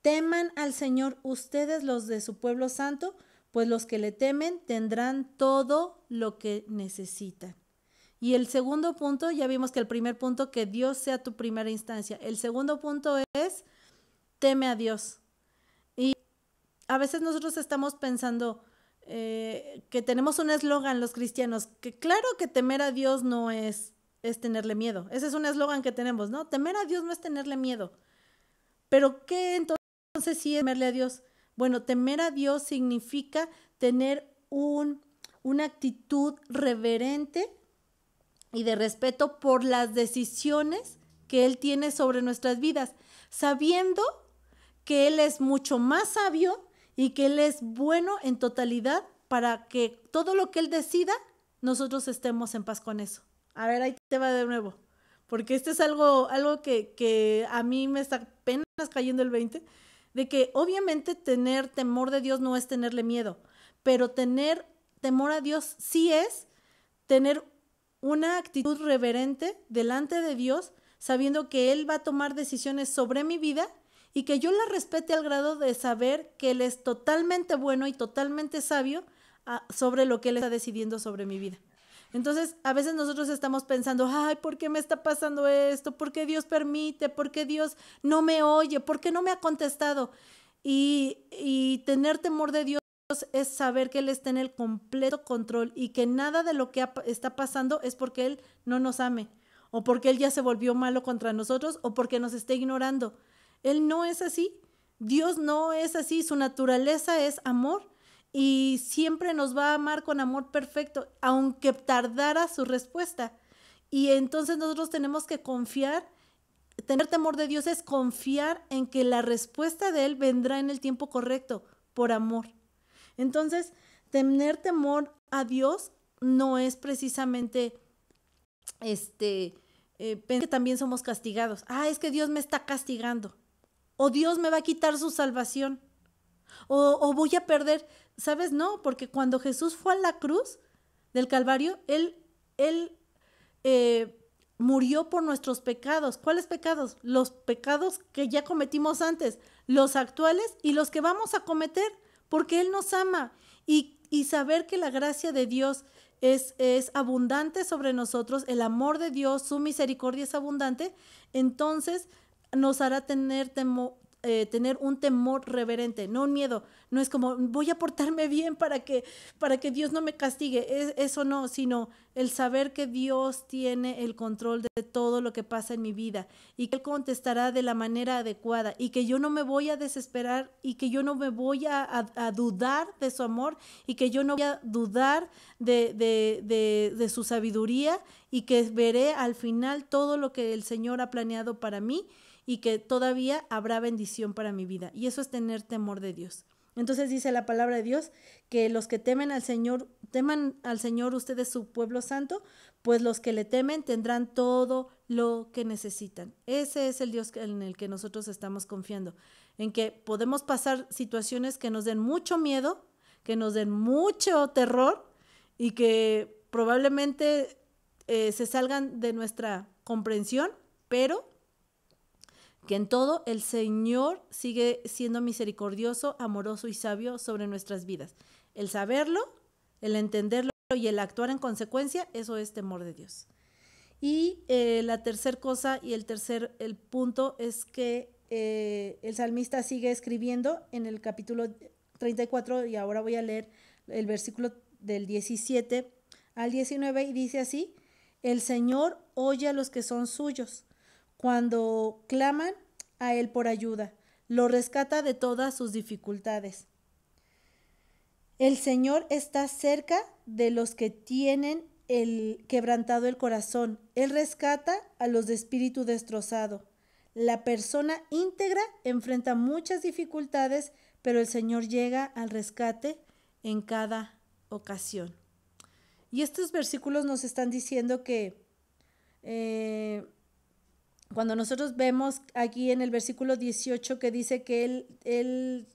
Teman al Señor ustedes, los de su pueblo santo, pues los que le temen tendrán todo lo que necesitan. Y el segundo punto, ya vimos que el primer punto, que Dios sea tu primera instancia. El segundo punto es, teme a Dios. Y a veces nosotros estamos pensando que tenemos un eslogan los cristianos, que claro que temer a Dios no es tenerle miedo. Ese es un eslogan que tenemos, ¿no? Temer a Dios no es tenerle miedo. Pero ¿qué entonces sí es temerle a Dios? Bueno, temer a Dios significa tener una actitud reverente y de respeto por las decisiones que Él tiene sobre nuestras vidas, sabiendo que Él es mucho más sabio y que Él es bueno en totalidad para que todo lo que Él decida, nosotros estemos en paz con eso. A ver, ahí te va de nuevo, porque este es algo que a mí me está apenas cayendo el 20, de que obviamente tener temor de Dios no es tenerle miedo, pero tener temor a Dios sí es tener una actitud reverente delante de Dios, sabiendo que Él va a tomar decisiones sobre mi vida y que yo la respete al grado de saber que Él es totalmente bueno y totalmente sabio sobre lo que Él está decidiendo sobre mi vida. Entonces, a veces nosotros estamos pensando, ay, ¿por qué me está pasando esto? ¿Por qué Dios permite? ¿Por qué Dios no me oye? ¿Por qué no me ha contestado? Y tener temor de Dios es saber que Él está en el completo control y que nada de lo que está pasando es porque Él no nos ame, o porque Él ya se volvió malo contra nosotros, o porque nos esté ignorando. Él no es así. Dios no es así. Su naturaleza es amor. Y siempre nos va a amar con amor perfecto, aunque tardara su respuesta. Y entonces nosotros tenemos que confiar. Tener temor de Dios es confiar en que la respuesta de Él vendrá en el tiempo correcto, por amor. Entonces, tener temor a Dios no es precisamente pensar que también somos castigados. Es que Dios me está castigando. O Dios me va a quitar su salvación. O voy a perder. ¿Sabes? No, porque cuando Jesús fue a la cruz del Calvario, Él murió por nuestros pecados. ¿Cuáles pecados? Los pecados que ya cometimos antes, los actuales y los que vamos a cometer, porque Él nos ama. Y saber que la gracia de Dios es abundante sobre nosotros, el amor de Dios, su misericordia es abundante, entonces nos hará tener un temor reverente, no un miedo. No es como voy a portarme bien para que Dios no me castigue. Eso no, sino el saber que Dios tiene el control de todo lo que pasa en mi vida y que Él contestará de la manera adecuada y que yo no me voy a desesperar y que yo no me voy a dudar de su amor y que yo no voy a dudar de su sabiduría y que veré al final todo lo que el Señor ha planeado para mí y que todavía habrá bendición para mi vida. Y eso es tener temor de Dios. Entonces dice la palabra de Dios que los que teman al Señor ustedes su pueblo santo, pues los que le temen tendrán todo lo que necesitan. Ese es el Dios en el que nosotros estamos confiando, en que podemos pasar situaciones que nos den mucho miedo, que nos den mucho terror y que probablemente se salgan de nuestra comprensión, pero que en todo el Señor sigue siendo misericordioso, amoroso y sabio sobre nuestras vidas. El saberlo, el entenderlo y el actuar en consecuencia, eso es temor de Dios. Y la tercera cosa y el punto es que el salmista sigue escribiendo en el capítulo 34, y ahora voy a leer el versículo del 17 al 19, y dice así: el Señor oye a los que son suyos cuando claman a Él por ayuda, lo rescata de todas sus dificultades. El Señor está cerca de los que tienen el quebrantado el corazón. Él rescata a los de espíritu destrozado. La persona íntegra enfrenta muchas dificultades, pero el Señor llega al rescate en cada ocasión. Y estos versículos nos están diciendo que cuando nosotros vemos aquí en el versículo 18 que dice que Él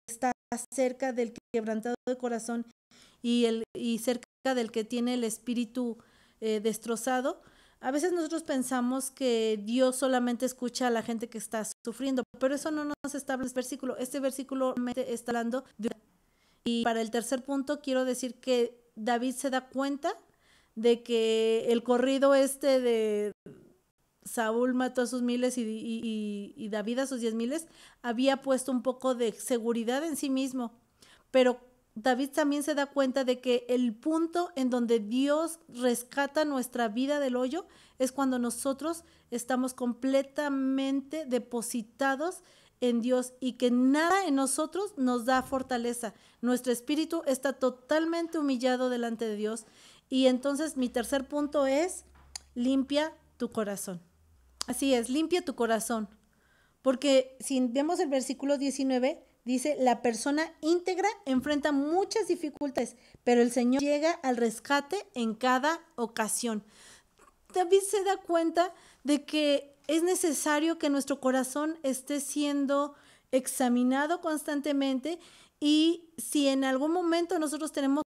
está cerca del quebrantado de corazón y cerca del que tiene el espíritu destrozado, a veces nosotros pensamos que Dios solamente escucha a la gente que está sufriendo, pero eso no nos está hablando este versículo. Este versículo está hablando de... Y para el tercer punto quiero decir que David se da cuenta de que el corrido de Saúl mató a sus miles y David a sus 10,000 había puesto un poco de seguridad en sí mismo, pero David también se da cuenta de que el punto en donde Dios rescata nuestra vida del hoyo es cuando nosotros estamos completamente depositados en Dios y que nada en nosotros nos da fortaleza. Nuestro espíritu está totalmente humillado delante de Dios. Y entonces mi tercer punto es: limpia tu corazón. Así es, limpia tu corazón. Porque si vemos el versículo 19, dice: la persona íntegra enfrenta muchas dificultades, pero el Señor llega al rescate en cada ocasión. David se da cuenta de que es necesario que nuestro corazón esté siendo examinado constantemente, y si en algún momento nosotros tenemos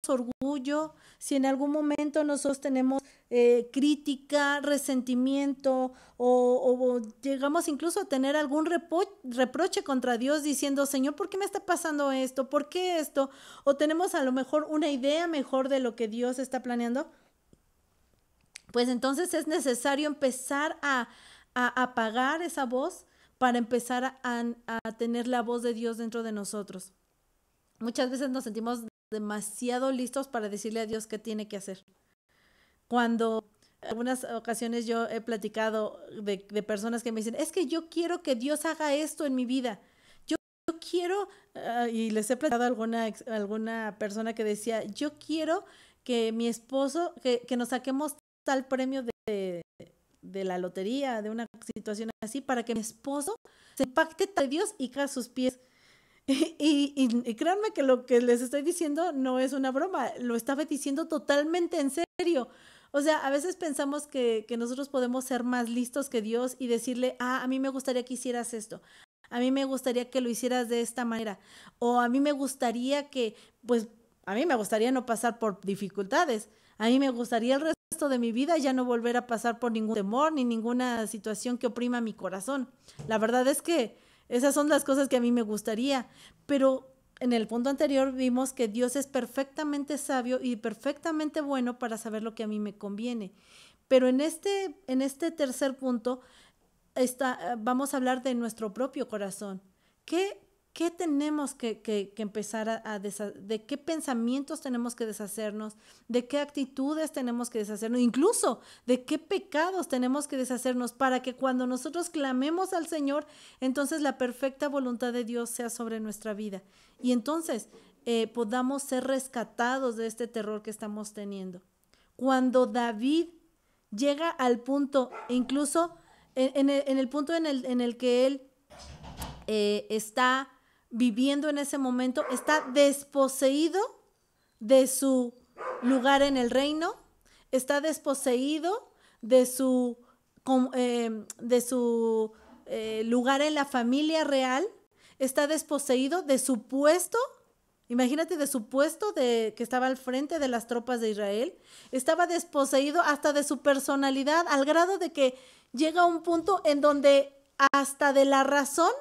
orgullo, si en algún momento nosotros tenemos crítica, resentimiento o llegamos incluso a tener algún reproche contra Dios diciendo: Señor, ¿por qué me está pasando esto? ¿Por qué esto? O tenemos a lo mejor una idea mejor de lo que Dios está planeando, pues entonces es necesario empezar a apagar esa voz para empezar a tener la voz de Dios dentro de nosotros. Muchas veces nos sentimos demasiado listos para decirle a Dios qué tiene que hacer. Cuando en algunas ocasiones yo he platicado de personas que me dicen: es que yo quiero que Dios haga esto en mi vida. Yo quiero, y les he platicado a alguna persona que decía: yo quiero que mi esposo, que nos saquemos tal premio de la lotería, de una situación así, para que mi esposo se impacte de Dios y caiga a sus pies. Y créanme que lo que les estoy diciendo no es una broma, lo estaba diciendo totalmente en serio. O sea, a veces pensamos que nosotros podemos ser más listos que Dios y decirle: a mí me gustaría que hicieras esto, a mí me gustaría que lo hicieras de esta manera, o a mí me gustaría a mí me gustaría no pasar por dificultades, a mí me gustaría el resto de mi vida ya no volver a pasar por ningún temor ni ninguna situación que oprima mi corazón. La verdad es que esas son las cosas que a mí me gustaría, pero en el punto anterior vimos que Dios es perfectamente sabio y perfectamente bueno para saber lo que a mí me conviene. Pero en este tercer punto vamos a hablar de nuestro propio corazón. ¿Qué tenemos que empezar de qué pensamientos tenemos que deshacernos, de qué actitudes tenemos que deshacernos, incluso de qué pecados tenemos que deshacernos para que cuando nosotros clamemos al Señor, entonces la perfecta voluntad de Dios sea sobre nuestra vida y entonces podamos ser rescatados de este terror que estamos teniendo. Cuando David llega al punto, incluso en el punto en el que él está viviendo en ese momento, está desposeído de su lugar en el reino, está desposeído de su lugar en la familia real, está desposeído de su puesto. Imagínate, de su puesto que estaba al frente de las tropas de Israel, estaba desposeído hasta de su personalidad, al grado de que llega a un punto en donde hasta de la razón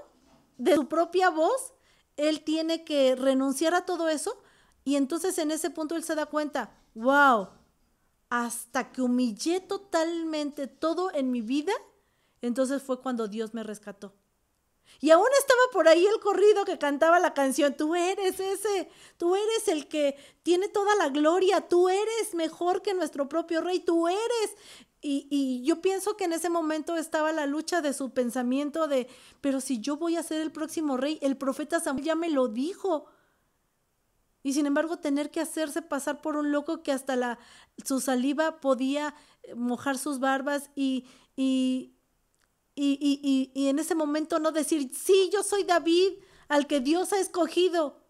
de su propia voz, él tiene que renunciar a todo eso, y entonces en ese punto él se da cuenta: wow, hasta que humillé totalmente todo en mi vida, entonces fue cuando Dios me rescató. Y aún estaba por ahí el corrido que cantaba la canción, tú eres ese, tú eres el que tiene toda la gloria, tú eres mejor que nuestro propio rey, tú eres. Y yo pienso que en ese momento estaba la lucha de su pensamiento de, pero si yo voy a ser el próximo rey, el profeta Samuel ya me lo dijo. Y sin embargo tener que hacerse pasar por un loco que hasta su saliva podía mojar sus barbas y en ese momento no decir, sí, yo soy David, al que Dios ha escogido.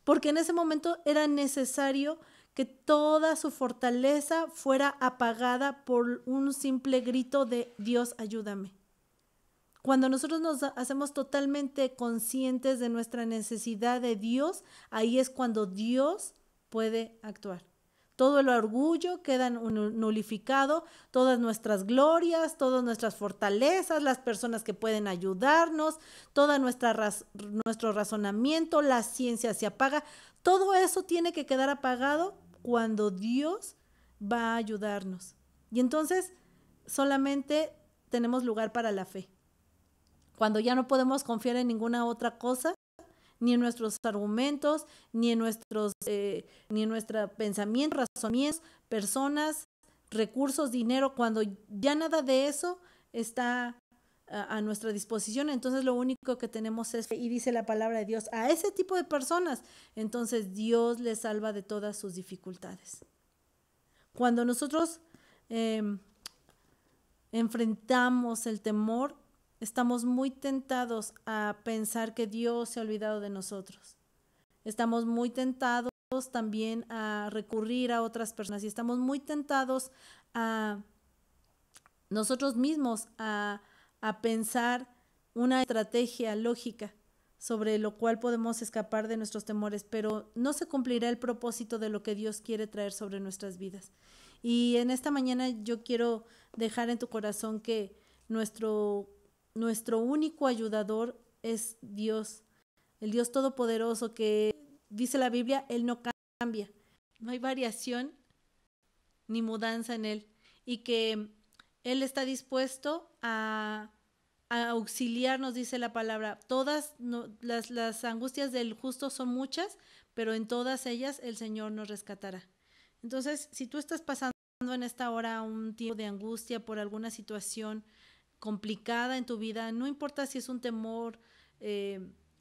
Porque en ese momento era necesario que toda su fortaleza fuera apagada por un simple grito de Dios, ayúdame. Cuando nosotros nos hacemos totalmente conscientes de nuestra necesidad de Dios, ahí es cuando Dios puede actuar. Todo el orgullo queda nulificado, todas nuestras glorias, todas nuestras fortalezas, las personas que pueden ayudarnos, todo nuestro razonamiento, la ciencia se apaga. Todo eso tiene que quedar apagado cuando Dios va a ayudarnos. Y entonces solamente tenemos lugar para la fe. Cuando ya no podemos confiar en ninguna otra cosa, ni en nuestros argumentos, ni en nuestro pensamiento, razonamientos, personas, recursos, dinero, cuando ya nada de eso está a nuestra disposición, entonces lo único que tenemos es fe, y dice la palabra de Dios, a ese tipo de personas, entonces Dios les salva de todas sus dificultades. Cuando nosotros enfrentamos el temor, estamos muy tentados a pensar que Dios se ha olvidado de nosotros. Estamos muy tentados también a recurrir a otras personas y estamos muy tentados a nosotros mismos a pensar una estrategia lógica sobre lo cual podemos escapar de nuestros temores, pero no se cumplirá el propósito de lo que Dios quiere traer sobre nuestras vidas. Y en esta mañana yo quiero dejar en tu corazón que nuestro único ayudador es Dios, el Dios todopoderoso que dice la Biblia, Él no cambia, no hay variación ni mudanza en Él y que Él está dispuesto a auxiliarnos, dice la palabra. Todas las angustias del justo son muchas, pero en todas ellas el Señor nos rescatará. Entonces, si tú estás pasando en esta hora un tiempo de angustia por alguna situación complicada en tu vida, no importa si es un temor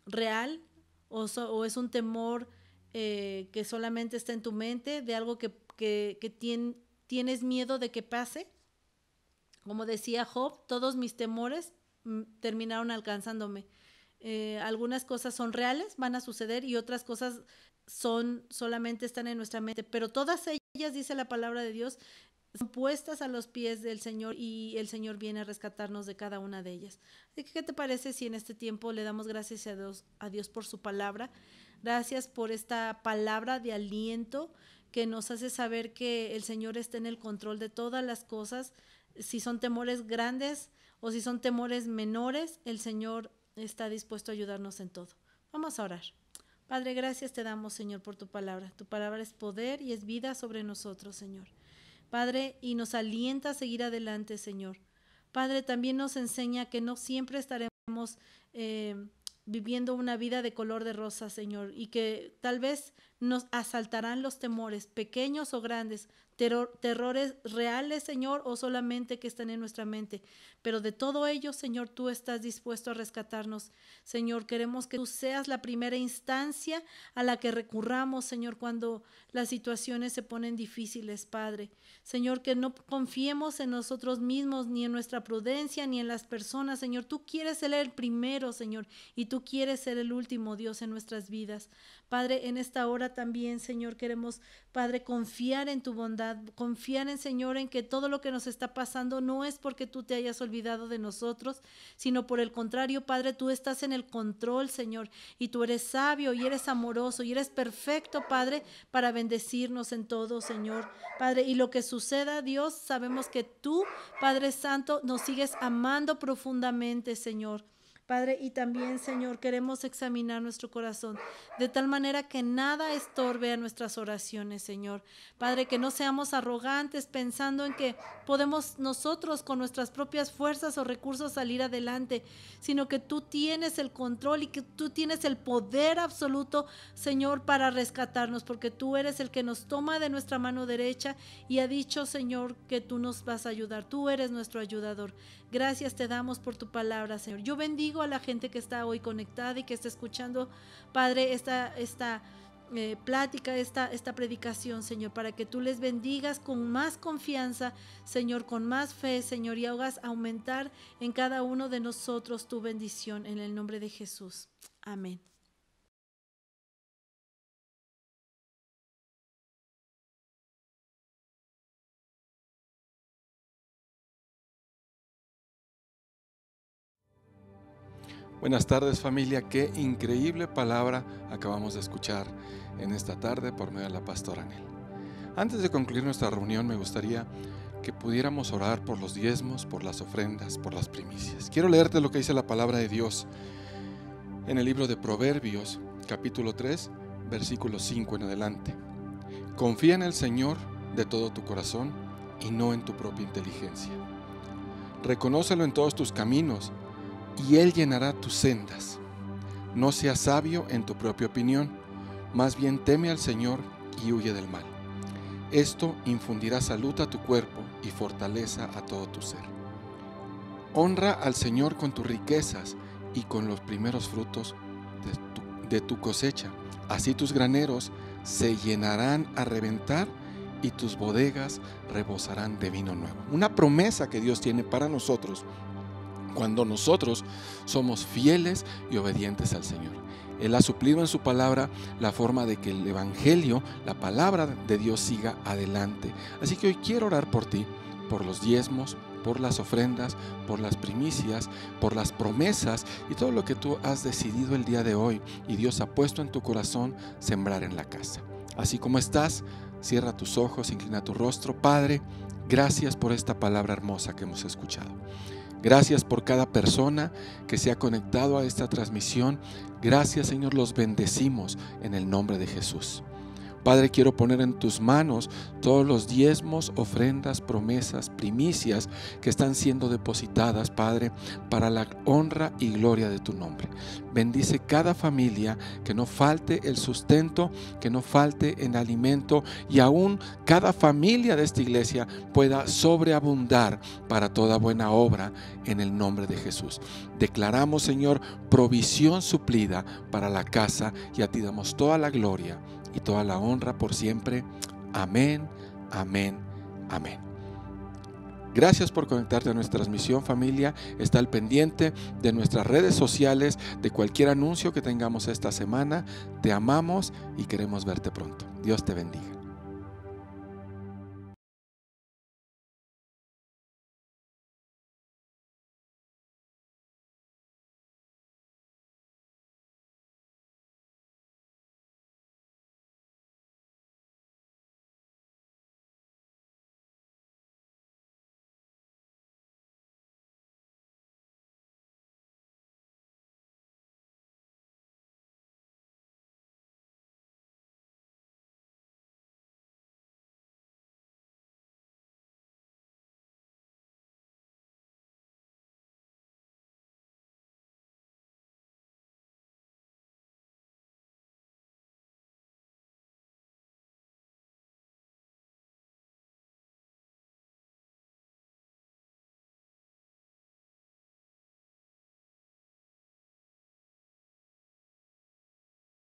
real o es un temor que solamente está en tu mente, de algo que tienes miedo de que pase. Como decía Job, todos mis temores terminaron alcanzándome. Algunas cosas son reales, van a suceder, y otras cosas solamente están en nuestra mente, pero todas ellas, dice la palabra de Dios, son puestas a los pies del Señor y el Señor viene a rescatarnos de cada una de ellas. Así que, ¿qué te parece si en este tiempo le damos gracias a Dios por su palabra? Gracias por esta palabra de aliento que nos hace saber que el Señor está en el control de todas las cosas. Si son temores grandes o si son temores menores, el Señor está dispuesto a ayudarnos en todo. Vamos a orar. Padre, gracias te damos, Señor, por tu palabra. Tu palabra es poder y es vida sobre nosotros, Señor. Padre, y nos alienta a seguir adelante, Señor. Padre, también nos enseña que no siempre estaremos viviendo una vida de color de rosa, Señor, y que tal vez nos asaltarán los temores, pequeños o grandes, terrores reales, Señor, o solamente que están en nuestra mente. Pero de todo ello, Señor, tú estás dispuesto a rescatarnos. Señor, queremos que tú seas la primera instancia a la que recurramos, Señor, cuando las situaciones se ponen difíciles, Padre. Señor, que no confiemos en nosotros mismos, ni en nuestra prudencia, ni en las personas, Señor. Tú quieres ser el primero, Señor, y tú quieres ser el último, Dios, en nuestras vidas. Padre, en esta hora también, Señor, queremos, Padre, confiar en tu bondad, confiar en, Señor, en que todo lo que nos está pasando no es porque tú te hayas olvidado de nosotros, sino por el contrario, Padre, tú estás en el control, Señor, y tú eres sabio y eres amoroso y eres perfecto, Padre, para bendecirnos en todo, Señor. Padre, y lo que suceda, Dios, sabemos que tú, Padre Santo, nos sigues amando profundamente, Señor. Padre, y también, Señor, queremos examinar nuestro corazón de tal manera que nada estorbe a nuestras oraciones, Señor. Padre, que no seamos arrogantes pensando en que podemos nosotros con nuestras propias fuerzas o recursos salir adelante, sino que tú tienes el control y que tú tienes el poder absoluto, Señor, para rescatarnos, porque tú eres el que nos toma de nuestra mano derecha y ha dicho, Señor, que tú nos vas a ayudar. Tú eres nuestro ayudador. Gracias te damos por tu palabra, Señor. Yo bendigo a la gente que está hoy conectada y que está escuchando, Padre, esta plática, esta predicación, Señor, para que tú les bendigas con más confianza, Señor, con más fe, Señor, y hagas aumentar en cada uno de nosotros tu bendición en el nombre de Jesús. Amén. Buenas tardes, familia. Qué increíble palabra acabamos de escuchar en esta tarde por medio de la pastora Anel. Antes de concluir nuestra reunión, me gustaría que pudiéramos orar por los diezmos, por las ofrendas, por las primicias. Quiero leerte lo que dice la palabra de Dios en el libro de Proverbios, capítulo 3, versículo 5 en adelante. Confía en el Señor de todo tu corazón y no en tu propia inteligencia. Reconócelo en todos tus caminos y Él llenará tus sendas. No seas sabio en tu propia opinión, más bien teme al Señor y huye del mal. Esto infundirá salud a tu cuerpo y fortaleza a todo tu ser. Honra al Señor con tus riquezas y con los primeros frutos de tu cosecha. Así tus graneros se llenarán a reventar y tus bodegas rebosarán de vino nuevo. Una promesa que Dios tiene para nosotros cuando nosotros somos fieles y obedientes al Señor. Él ha suplido en su palabra la forma de que el evangelio, la palabra de Dios, siga adelante. Así que hoy quiero orar por ti, por los diezmos, por las ofrendas, por las primicias, por las promesas y todo lo que tú has decidido el día de hoy y Dios ha puesto en tu corazón sembrar en la casa. Así como estás, cierra tus ojos, inclina tu rostro. Padre, gracias por esta palabra hermosa que hemos escuchado. Gracias por cada persona que se ha conectado a esta transmisión. Gracias, Señor, los bendecimos en el nombre de Jesús. Padre, quiero poner en tus manos todos los diezmos, ofrendas, promesas, primicias que están siendo depositadas, Padre, para la honra y gloria de tu nombre. Bendice cada familia, que no falte el sustento, que no falte el alimento y aún cada familia de esta iglesia pueda sobreabundar para toda buena obra en el nombre de Jesús. Declaramos, Señor, provisión suplida para la casa y a ti damos toda la gloria y toda la honra por siempre. Amén, amén, amén. Gracias por conectarte a nuestra transmisión, familia. Está al pendiente de nuestras redes sociales, de cualquier anuncio que tengamos esta semana. Te amamos y queremos verte pronto. Dios te bendiga.